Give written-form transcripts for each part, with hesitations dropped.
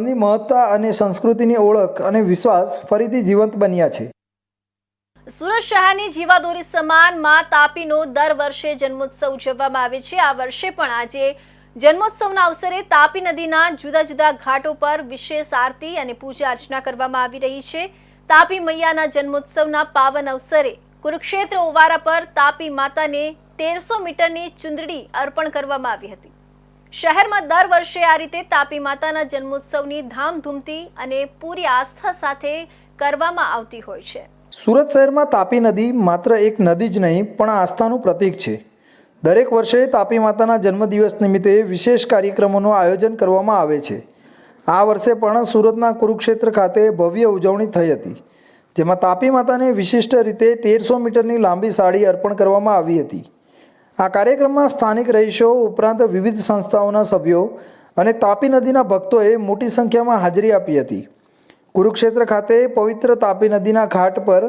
ની મહત્તા અને સંસ્કૃતિની ઓળખ અને વિશ્વાસ ફરીથી જીવંત બન્યા છે। સુરત શહેરની જીવાદોરી સમાન માં તાપીનો દર વર્ષે જન્મોત્સવ ઉજવવામાં આવે છે। આ વર્ષે પણ આજે જન્મોત્સવના અવસરે તાપી નદીના જુદા જુદા ઘાટો પર વિશેષ આરતી અને પૂજા અર્ચના કરવામાં આવી રહી છે। તાપી મૈયાના જન્મોત્સવના પાવન અવસરે કુરુક્ષેત્ર ઓવારા પર તાપી માતાને 1300 મીટરની ચુંદડી અર્પણ કરવામાં આવી હતી। શહેરમાં દર વર્ષે આ રીતે તાપી માતાના જન્મોત્સવની ધામધૂમથી અને પૂરી આસ્થા સાથે કરવામાં આવતી હોય છે। સુરત શહેરમાં તાપી નદી માત્ર એક નદી જ નહીં પણ આસ્થાનું પ્રતીક છે। દરેક વર્ષે તાપી માતાના જન્મદિવસ નિમિત્તે વિશેષ કાર્યક્રમોનું આયોજન કરવામાં આવે છે। આ વર્ષે પણ સુરતના કુરુક્ષેત્ર ખાતે ભવ્ય ઉજવણી થઈ હતી, જેમાં તાપી માતાને વિશિષ્ટ રીતે 1300 મીટરની લાંબી સાડી અર્પણ કરવામાં આવી હતી। આ કાર્યક્રમમાં સ્થાનિક રહીશો ઉપરાંત વિવિધ સંસ્થાઓના સભ્યો અને તાપી નદીના ભક્તોએ મોટી સંખ્યામાં હાજરી આપી હતી। કુરુક્ષેત્ર ખાતે પવિત્ર તાપી નદીના ઘાટ પર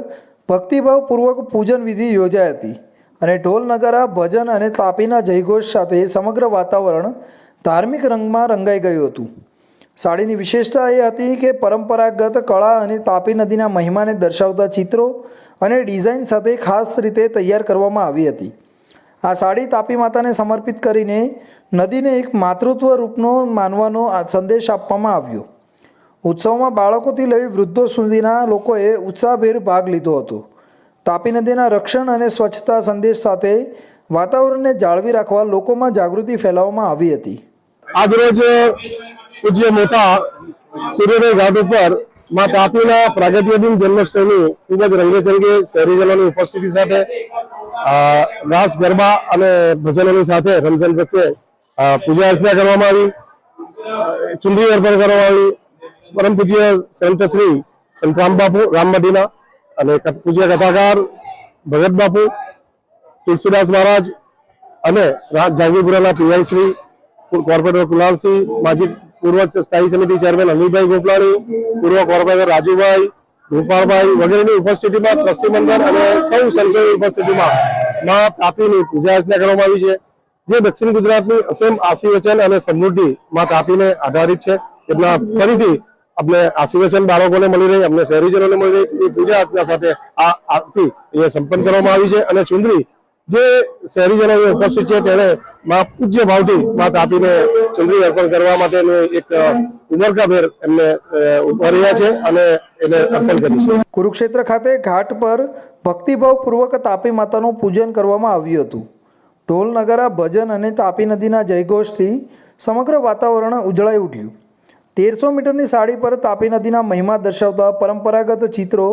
ભક્તિભાવપૂર્વક પૂજન વિધિ યોજાઈ હતી અને ઢોલ નગારા, ભજન અને તાપીના જયઘોષ સાથે સમગ્ર વાતાવરણ ધાર્મિક રંગમાં રંગાઈ ગયું હતું। સાડીની વિશેષતા એ હતી કે પરંપરાગત કળા અને તાપી નદીના મહિમાને દર્શાવતા ચિત્રો અને ડિઝાઇન સાથે ખાસ રીતે તૈયાર કરવામાં આવી હતી। આ સાડી તાપી માતાને સમર્પિત કરીને નદીને એક માતૃત્વ રૂપનો માનવાનો સંદેશ આપવામાં આવ્યો। ઉત્સવમાં બાળકોથી લઈ વૃદ્ધો સુધીના લોકોએ ઉત્સાહભેર ભાગ લીધો હતો। તાપી નદીના રક્ષણ અને સ્વચ્છતા સંદેશ સાથે વાતાવરણને જાળવી રાખવા લોકોમાં જાગૃતિ ફેલાવવામાં આવી હતી। આજરોજ પૂજ્ય મોટા સૂર્યોદય ઘાટ ઉપર માં તાપીના પ્રાગટ્ય દિન જન્મોત્સવની ખૂબ જ રંગેચંગે શહેરીજનોની ઉપસ્થિતિ સાથે રાસ ગરબા અને ભજનોની સાથે રમઝાન પ્રત્યે પૂજા અર્ચના કરવામાં આવી, ચુંદડી અર્પણ કરવામાં આવી। પરમ પૂજ્ય સંત શ્રી સંતરામ બાપુ રામમદીના અને પૂજ્ય કથાકાર ભગત બાપુ તુલસીદાસ મહારાજ અને જાગીપુરાના પીઆઈ શ્રી કોર્પોરેટર કુલાલસિંહ, માજી પૂર્વ સ્થાયી સમિતિ ચેરમેન અનિલભાઈ ગોપલાણી, પૂર્વ કોર્પોરેટર રાજુભાઈ, ગોપાલભાઈ વગેરેની ઉપસ્થિતિમાં ટ્રસ્ટી મંડળ અને સૌ સંતોની ઉપસ્થિતિમાં માં તાપીની પૂજા અર્ચના કરવામાં આવી છે, જે દક્ષિણ ગુજરાતની અસીમ આશીર્વચન અને સમૃદ્ધિ માં તાપીને આધારિત છે। એટલા ફરીથી આપણે આશીર્વચન બાળકોને મળી રહી, અમને શહેરીજનોને મળી રહી એ પૂજા અર્ચના સાથે આ આરતી એ સંપન્ન કરવામાં આવી છે અને ચુંદડી જે શહેરીજનો ઉપસ્થિત છે તેણે માં પૂજ્ય ભાવથી માં તાપીને ચુંદડી અર્પણ કરવા માટેનું એક ઉમળકાભેર એમને ઉભા રહ્યા છે અને એને અર્પણ કરી છે। કુરુક્ષેત્ર ખાતે ઘાટ પર ભક્તિભાવપૂર્વક તાપી માતાનું પૂજન કરવામાં આવ્યું હતું। ઢોલ નગારા, ભજન અને તાપી નદીના જયઘોષથી સમગ્ર વાતાવરણ ઉજળાઈ ઉઠ્યું। 1300 મીટરની સાડી પર તાપી નદીના મહિમા દર્શાવતા પરંપરાગત ચિત્રો,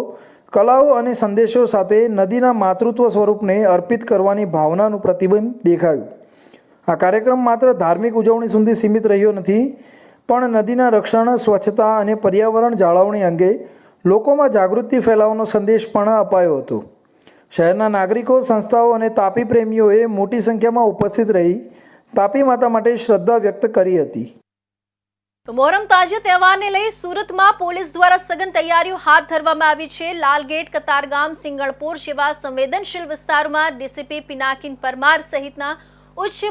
કલાઓ અને સંદેશો સાથે નદીના માતૃત્વ સ્વરૂપને અર્પિત કરવાની ભાવનાનું પ્રતિબિંબ દેખાયું। આ કાર્યક્રમ માત્ર ધાર્મિક ઉજવણી સુધી સીમિત રહ્યો નથી, પણ નદીના રક્ષણ, સ્વચ્છતા અને પર્યાવરણ જાળવણી અંગે લોકોમાં જાગૃતિ ફેલાવવાનો સંદેશ પણ અપાયો હતો। શહેરના નાગરિકો, સંસ્થાઓ અને તાપી પ્રેમીઓએ મોટી સંખ્યામાં ઉપસ્થિત રહી તાપી માતા માટે શ્રદ્ધા વ્યક્ત કરી હતી। મોહરમ તાજિયા તહેવારને લઈ સુરતમાં પોલીસ દ્વારા સઘન તૈયારીઓ હાથ ધરવામાં આવી છે। લાલગેટ, કતારગામ, સિંગણપોર જેવા સંવેદનશીલ વિસ્તારોમાં ડીસીપી પિનાકીન પરમાર સહિતના ઉચ્ચ